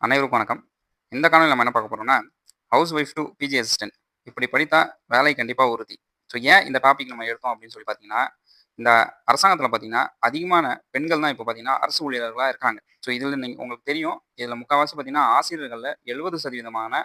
அனைவருக்கும் வணக்கம். இந்த காணொளில நம்ம என்ன பார்க்க போறோம்னா, housewife to PG assistant இப்படி படித்தா வேலை கண்டிப்பா உறுதி. ஸோ ஏன் இந்த டாபிக் நம்ம எடுத்தோம் அப்படின்னு சொல்லி பார்த்தீங்கன்னா, இந்த அரசாங்கத்தில பார்த்தீங்கன்னா, அதிகமான பெண்கள் தான் இப்போ பார்த்தீங்கன்னா, அரசு ஊழியர்களா இருக்காங்க. ஸோ இதில உங்களுக்கு தெரியும், இதில முக்காவாசி பார்த்தீங்கன்னா, ஆசிரியர்கள்ல 70%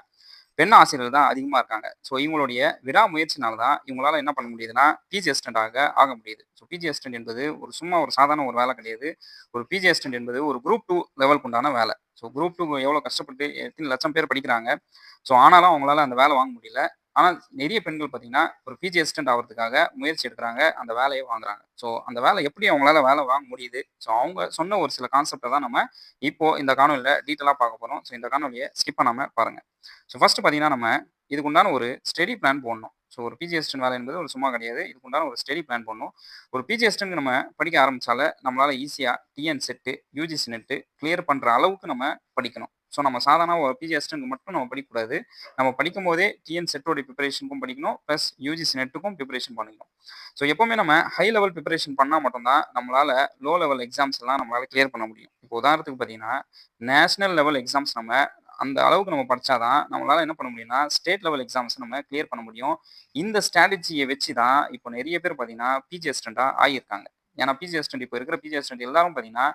பெண் ஆசிரியர்கள் தான் அதிகமா இருக்காங்க. ஸோ இவங்களுடைய விடாமுயற்சினால தான் இவங்களால என்ன பண்ண முடியுதுன்னா, பிஜி அசிஸ்டன்ட் ஆக முடியுது. ஸோ பிஜி அசிஸ்டன்ட் என்பது சும்மா ஒரு சாதாரண ஒரு வேலை கிடையாது. ஒரு பிஜி அசிஸ்டன்ட் என்பது ஒரு குரூப் 2 லெவலுக்கு உண்டான வேலை. ஸோ குரூப் 2 எவ்வளோ கஷ்டப்பட்டு எத்தனை லட்சம் பேர் படிக்கிறாங்க. ஸோ ஆனாலும் அவங்களால அந்த வேலை வாங்க முடியல. ஆனா நிறைய பெண்கள் பார்த்தீங்கன்னா, ஒரு பிஜி அசிஸ்டன்ட் ஆவறதுக்காக முயற்சி எடுக்குறாங்க. அந்த வேலைய வாங்குறாங்க. ஸோ அந்த வேலை எப்படி அவங்களால வேலை வாங்க முடியுது? ஸோ அவங்க சொன்ன ஒரு சில கான்செப்ட்ட தான் நம்ம இப்போ இந்த காணொளியில டீட்டெயிலா பார்க்க போறோம். ஸோ இந்த காணொளிய ஸ்கிப் பண்ணாம பாருங்க. ஸோ ஃபர்ஸ்ட் பார்த்தீங்கன்னா, நம்ம இதுக்கு உண்டான ஒரு ஸ்டடி பிளான் போடணும். ஸோ ஒரு பிஜி அசிஸ்டன்ட் வேலை என்பது ஒரு சும்மா கிடையாது. இதுக்கு உண்டான ஒரு ஸ்டடி பிளான் போடணும். ஒரு பிஜி அசிஸ்டன்ட் நம்ம படிக்க ஆரம்பிச்சாலே, நம்மளால ஈஸியா TN set, UGC net clear பண்ற அளவுக்கு நம்ம படிக்கணும். ஸோ நம்ம சாதாரண ஒரு பிஜி அசிஸ்டன்ட்க்கு மட்டும் நம்ம படிக்கக்கூடாது. நம்ம படிக்கும்போதே டிஎன் செட்டோட ப்ரிப்பரேஷனுக்கும் படிக்கணும். பிளஸ் யுஜிசி நெட்டுக்கும் ப்ரிப்பரேஷன் பண்ணிக்கணும். ஸோ எப்பவுமே நம்ம ஹை லெவல் ப்ரிப்பரேஷன் பண்ணா மட்டும் தான் நம்மளால லோ லெவல் எக்ஸாம்ஸ் எல்லாம் நம்மளால கிளியர் பண்ண முடியும். இப்போ உதாரணத்துக்கு பார்த்தீங்கன்னா, நேஷனல் லெவல் எக்ஸாம்ஸ் நம்ம அந்த அளவுக்கு நம்ம படிச்சா தான் நம்மளால என்ன பண்ண முடியும்னா, ஸ்டேட் லெவல் எக்ஸாம்ஸ் நம்ம கிளியர் பண்ண முடியும். இந்த ஸ்ட்ராட்டஜிய வச்சு தான் இப்போ நெறைய பேர் பார்த்தீங்கன்னா, பிஜி அசிஸ்டன்ட்டா ஆகியிருக்காங்க. ஏன்னா பிஜி அசிஸ்டன்ட் இப்போ இருக்கிற பிஜி அசிஸ்டன்ட் எல்லாரும் பார்த்தீங்கன்னா,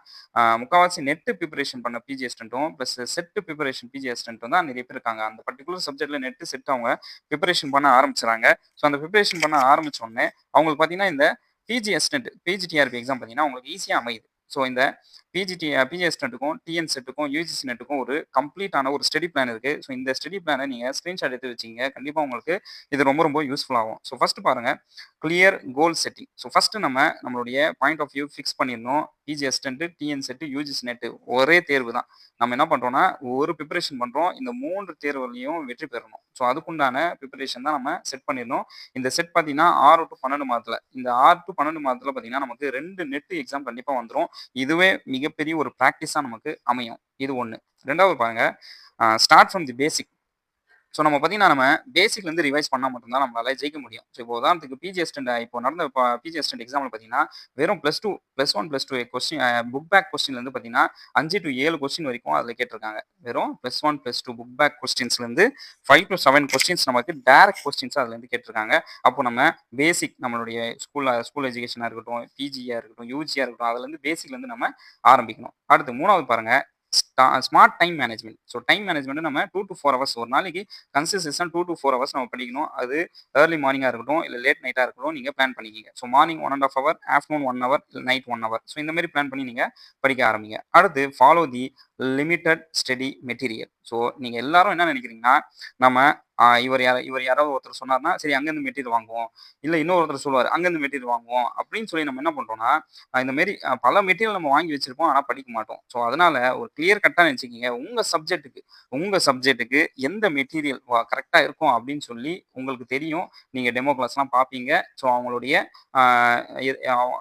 முக்காவாசி நெட் ப்ரிப்பரேஷன் பண்ண பிஜி அசிஸ்டன்ட்டும், பிளஸ் செட் ப்ரிப்பரேஷன் பிஜி அசிஸ்டன்ட்டும் தான் நெறைய பேர் இருக்காங்க. அந்த பர்ட்டிகுலர் சப்ஜெக்ட்ல நெட், செட் அவங்க ப்ரிப்பரேஷன் பண்ண ஆரம்பிச்சுறாங்க. ஸோ அந்த ப்ரிப்பரேஷன் பண்ண ஆரம்பிச்ச உடனே அவங்களுக்கு பார்த்தீங்கன்னா, இந்த பிஜி அசிஸ்டன்ட், பிஜிடிஆர்பி எக்ஸாம் பார்த்தீங்கன்னா, உங்களுக்கு ஈஸியா அமையுது. ஸோ இந்த பிஜி அசிஸ்டன்ட்டுக்கும், டிஎன் செட்டுக்கும், யுஜிசி நெட்டுக்கும் ஒரு கம்ப்ளீட்டான ஒரு ஸ்டடி பிளான் இருக்கு. ஸோ இந்த ஸ்டடி பிளான நீங்க ஸ்கிரீன்ஷாட் எடுத்து வச்சுக்கங்க. கண்டிப்பா உங்களுக்கு இது ரொம்ப ரொம்ப யூஸ்ஃபுல் ஆகும். ஸோ ஃபர்ஸ்ட் பாருங்க, clear goal setting. So first நம்மளுடைய பாயிண்ட் ஆஃப் வியூ ஃபிக்ஸ் பண்ணிடணும். PG assistant, TN SET, UGC NET ஒரே தேர்வு தான். நம்ம என்ன பண்றோம்னா, ஒரு ப்ரிப்பரேஷன் பண்றோம். இந்த 3 தேர்வுலயும் வெற்றி பெறணும். ஸோ அதுக்குண்டான ப்ரிப்பரேஷன் தான் நம்ம செட் பண்ணிடணும். இந்த செட் பார்த்தீங்கன்னா 6 டூ 12 மாதத்துல. இந்த 6 டூ 12 மாதத்துல பார்த்தீங்கன்னா, நமக்கு 2 நெட் எக்ஸாம் கண்டிப்பா வந்துரும். இதுவே மிகப்பெரிய ஒரு பிராக்டிஸா நமக்கு அமையும். இது 1. 2வது பாருங்க, start from the basic. So நம்ம பார்த்தீங்கன்னா, நம்ம பேசிக்லேருந்து ரிவைஸ் பண்ணா மட்டும் தான் நம்மளால ஜெயிக்க முடியும். ஸோ இப்போ உதாரணத்துக்கு பிஜி அசிஸ்டன்ட் இப்போ நடந்த பிஜி அசிஸ்டன்ட் எக்ஸாம்ல பார்த்தீங்கன்னா, வெறும் +2, +1, +2 கொஸ்டின் புக் பேக் கொஸ்டின்லேருந்து பார்த்தீங்கன்னா, 5 டூ 7 கொஸ்டின் வரைக்கும் அதில கேட்டிருக்காங்க. வெறும் +1, +2 புக் பேக் கொஸ்டின்ஸ்லேருந்து 5 டூ 7 கொஸ்டின்ஸ் நமக்கு டைரக்ட் கொஸ்டின்ஸா அதுலேருந்து கேட்டிருக்காங்க. அப்போ நம்ம பேசிக் நம்மளுடைய ஸ்கூல் எஜுகேஷனா இருக்கட்டும், பிஜியா இருக்கட்டும், யூஜியா இருக்கட்டும், அதுலேருந்து பேசிக்லேருந்து நம்ம ஆரம்பிக்கணும். அடுத்து 3வது பாருங்க, smart time management. So time management நம்ம 2 டூ 4 ஹவர்ஸ் ஒரு நாளைக்கு கன்சிஸ்டன்ஸா 2 டூ 4 ஹவர்ஸ் நம்ம படிக்கணும். அது ஏர்லி மார்னிங்கா இருக்கட்டும், இல்ல லேட் நைட்டா இருக்கட்டும், நீங்க பிளான் பண்ணிக்கங்க. So morning 1 1/2 hour, afternoon 1 hour, இல்ல நைட் 1 ஹவர். ஸோ இந்த மாரி பிளான் பண்ணி நீங்க படிக்க ஆரம்பிங்க. அடுத்து ஃபாலோ தி லிமிட்டட் ஸ்டடி மெட்டீரியல். ஸோ நீங்க எல்லாரும் என்ன நினைக்கிறீங்கன்னா, நம்ம இவர் யாராவது ஒருத்தர் சொன்னார்னா, சரி அங்கேருந்து மெட்டீரியல் வாங்குவோம். இல்ல இன்னொருத்தர் சொல்லுவாரு, அங்கேருந்து மெட்டீரியல் வாங்குவோம். அப்படின்னு சொல்லி நம்ம என்ன பண்றோம்னா, இந்த மாரி பல மெட்டீரியல் நம்ம வாங்கி வச்சிருப்போம். ஆனா படிக்க மாட்டோம். ஸோ அதனால ஒரு கிளியர் கட்டா நினைச்சுக்கங்க. உங்க சப்ஜெக்ட்டுக்கு எந்த மெட்டீரியல் கரெக்ட்டா இருக்கும் அப்படின்னு சொல்லி உங்களுக்கு தெரியும். நீங்க டெமோ கிளாஸ்லாம் பார்ப்பீங்க. ஸோ அவங்களுடைய அ எ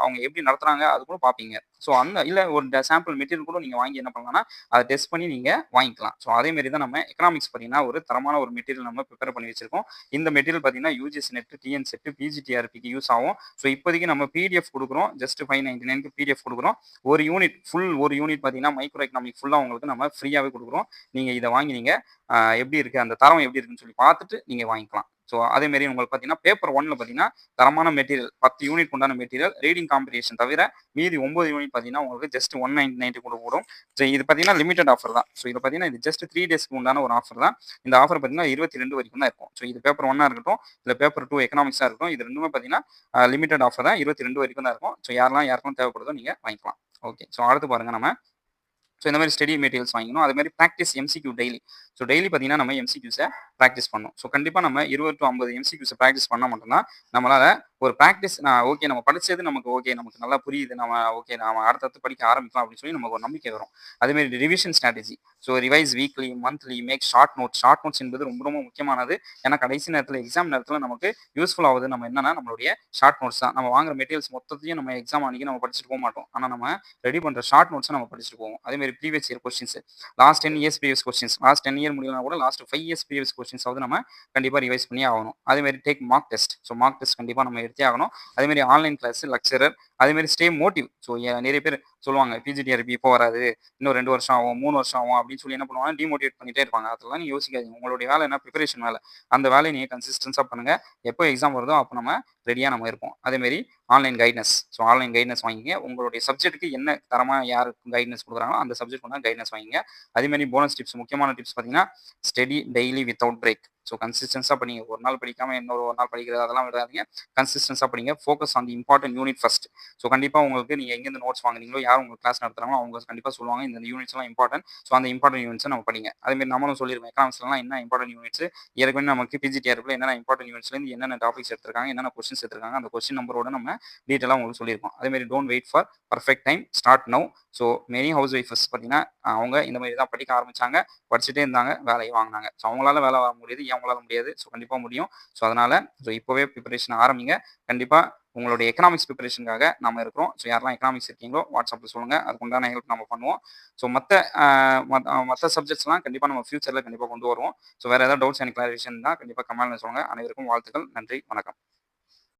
அவங்க எப்படி நடத்துறாங்க அது கூட பார்ப்பீங்க. ஸோ அந்த இல்ல ஒரு சாம்பிள் மெட்டீரியல் கூட நீங்க வாங்கி என்ன பண்ணலாம்னா, அத டெஸ்ட் பண்ணி நீங்க வாங்கிக்கலாம். ஸோ அதே மாரி தான் நம்ம எக்கனாமிக்ஸ் பார்த்தீங்கன்னா, ஒரு தரமான ஒரு மெட்டீரியல் நம்ம பிரிப்பேர் பண்ணி வச்சிருக்கோம். இந்த மெட்டீரியல் பார்த்தீங்கன்னா, யுஜிசி நெட், டிஎன் செட், பிஜிடிஆர்பிக்கு யூஸ் ஆகும். ஸோ இப்போதைக்கு நம்ம பிடிஎஃப் குடுக்குறோம். ஜஸ்ட் 599க்கு பிடிஎஃப் குடுக்குறோம். ஒரு யூனிட் பார்த்தீங்கன்னா, மைக்ரோ எக்கனாமிக் ஃபுல்லா உங்களுக்கு நம்ம ஃப்ரீயாவே குடுக்குறோம். நீங்க இத வாங்கி நீங்க எப்படி இருக்கு, அந்த தரம் எப்படி இருக்குன்னு சொல்லி பார்த்துட்டு நீங்க வாங்கிக்கலாம். ஸோ அதே மாரி உங்களுக்கு பார்த்தீங்கன்னா, பேப்பர் 1ல பார்த்தீங்கன்னா, தரமான மெட்டீரியல் 10 யூனிட் உண்டான மெட்டீரியல் ரீடிங் காம்பிரிஹென்ஷன் தவிர மீதி 9 யூனிட் பார்த்தீங்கன்னா, உங்களுக்கு ஜஸ்ட் 199 கூட வரும். ஸோ இது பார்த்தீங்கன்னா, லிமிட்டட் ஆஃபர் தான். ஸோ இது பார்த்தீங்கன்னா, இது ஜஸ்ட் 3 டேஸ்க்கு உண்டான ஒரு ஆஃபர் தான். இந்த ஆஃபர் பார்த்தீங்கன்னா, 22 வரைக்கும் தான் இருக்கும். ஸோ இது பேப்பர் 1ஆ இருக்கட்டும், இல்ல பேப்பர் 2 எக்கனாமிக்ஸா இருக்கட்டும், இது 2மே பார்த்தீங்கன்னா, லிமிட்டட் ஆஃபர் தான். 22 வரைக்கும் தான் இருக்கும். ஸோ யாருக்கெல்லாம் தேவைப்படுதோ நீங்க வாங்கிக்கலாம். ஓகே. ஸோ அடுத்து பாருங்க நம்ம. ஸோ இந்த மாதிரி ஸ்டடி மெட்டீரியல்ஸ் வாங்கிக்கணும். அதே மாதிரி practice MCQ daily. So daily பார்த்தீங்கன்னா, நம்ம எம்சிக்யூஸை ப்ராக்டிஸ் பண்ணணும். ஸோ கண்டிப்பாக நம்ம 20 டூ 50 எம்சிக்யூஸை ப்ராக்டிஸ் பண்ணால் மட்டும்தான் நம்மளால ஒரு ப்ராக்டிஸ் ஓகே நம்ம படிச்சது நமக்கு நல்லா புரியுது. நம்ம அடுத்தடுத்து படிக்க ஆரம்பிக்கலாம் அப்படின்னு சொல்லி நமக்கு ஒரு நம்பிக்கை வரும். அதேமாரி revision strategy. So revise weekly, monthly, make short notes. Short notes என்பது ரொம்ப ரொம்ப முக்கியமானது. ஏன்னா கடைசி நேரத்தில் எக்ஸாம் நேரத்தில் நமக்கு யூஸ்ஃபுல் ஆகுது நம்ம என்னன்னா நம்மளுடைய ஷார்ட் நோட்ஸ் தான். நம்ம வாங்குற மெட்டீரியல்ஸ் மொத்தத்தையும் நம்ம எக்ஸாம் அன்னைக்கு நம்ம படிச்சுட்டு போக மாட்டோம். ஆனால் நம்ம ரெடி பண்ணுற ஷார்ட் நோட்ஸை நம்ம படிச்சுட்டு போவோம். அதேமாரி அதேமாரி previous year questions, last 10 years previous questions, last 10 year முடியலனா கூட லாஸ்ட் 5 இயர்ஸ் ப்ரீவியஸ் கொஸ்டின்ஸாவது நம்ம கண்டிப்பா ரிவைஸ் பண்ணியே ஆகணும். அதேமாரி take mark test. So mark test கண்டிப்பா நம்ம எடுத்தே ஆகணும். அதேமாரி ஆன்லைன் கிளாஸ், லெக்சரர், அதேமாரி ஸ்டே மோட்டிவ். ஸோ நிறைய பேர் சொல்லுவாங்க பிஜிடிஆர்பி இப்போ வராது, இன்னும் 2 வருஷம் ஆகும், 3 வருஷம் ஆகும் அப்படின்னு சொல்லி என்ன பண்ணுவாங்க, டிமோட்டிவேட் பண்ணிட்டே இருப்பாங்க. அதெல்லாம் நீங்க யோசிக்காதீங்க. உங்களுடைய வேலை என்ன, ப்ரிப்பரேஷன் வேலை. அந்த வேலையை நீங்க கன்சிஸ்டன்ஸா பண்ணுங்க. எப்போ எக்ஸாம் வருதோ அப்போ ரெடியா நம்ம இருப்போம். அதேமாரி online guidance. So online guidance வாங்கிங்க. உங்களுடைய சப்ஜெக்ட்டுக்கு என்ன தரமா யார் கைட்னஸ் குடுக்குறாங்களோ அந்த சப்ஜெக்ட் கொண்டா கைட்னஸ் வாங்கிங்க. அதேமாரி போனஸ் டிப்ஸ், முக்கியமான டிப்ஸ் பார்த்தீங்கன்னா, study daily without break. So கன்சிஸ்டன்ஸா படிங்க. ஒரு நாள் படிக்காம இன்னொரு ஒரு நாள் படிக்கிறது அதெல்லாம் விடாதீங்க. கன்சிஸ்டன்ஸா படிங்க. Focus on the important unit first. So கண்டிப்பா உங்களுக்கு நீங்க எங்கேருந்து நோட்ஸ் வாங்குனீங்களோ, யார் உங்களுக்கு கிளாஸ் நடத்துறாங்களோ அவங்க கண்டிப்பா சொல்லுவாங்க இந்த யூனிட்ஸ்லாம் இம்பார்ட்டன்ட். ஸோ அந்த இம்பார்ட்டன்ட் யூனிட்ஸை நம்ம படிங்க. அதேமாரி நம்மளும் சொல்லிருக்கோம் எக்கனாமிக்ஸ்லாம் என்ன இம்பார்ட்டன்ட் யூனிட்ஸ், ஏற்கனவே நமக்கு பிஜிடிஆர்பியில் என்னென்ன இம்பார்ட்டன்ட் யூனிட்ஸ்லேருந்து என்னென்ன டாபிக்ஸ் எடுத்திருக்காங்க, என்னென்ன கொஸ்டின்ஸ் எடுத்திருக்காங்க, அந்த கொஸ்டின் நம்பரோட நம்ம டீட்டெயிலாக உங்களுக்கு சொல்லியிருக்கோம். அதேமாரி don't wait for perfect time, start now. So many ஹவுஸ் ஒய்ஃபர்ஸ் பார்த்தீங்கன்னா அவங்க இந்த மாதிரி தான் படிக்க ஆரம்பிச்சாங்க, படிச்சுட்டே இருந்தாங்க, வேலையை வாங்கினாங்க. ஸோ அவங்களால வேலை வாங்க முடியுது, ஏன் உங்களால முடியாது? ஸோ கண்டிப்பாக முடியும். ஸோ அதனால இப்போவே ப்ரிப்பரேஷன் ஆரம்பிங்க. கண்டிப்பாக உங்களுடைய எக்கனாமிக்ஸ் ப்ரிப்பரேஷனுக்காக நம்ம இருக்கிறோம். ஸோ யாரெல்லாம் எக்கனாமிக்ஸ் இருக்கீங்களோ வாட்ஸ்அப்பில் சொல்லுங்கள், அதுக்கு உண்டான ஹெல்ப் நம்ம பண்ணுவோம். ஸோ மற்ற சப்ஜெக்ட்ஸ்லாம் கண்டிப்பாக நம்ம ஃபியூச்சரில் கண்டிப்பாக கொண்டு வருவோம். ஸோ வேறு ஏதாவது டவுட்ஸ் அண்ட் கிளாரிஃபிகேஷன் தான் கண்டிப்பாக கமெண்ட்ல சொல்லுங்கள். அனைவருக்கும் வாழ்த்துக்கள். நன்றி, வணக்கம்.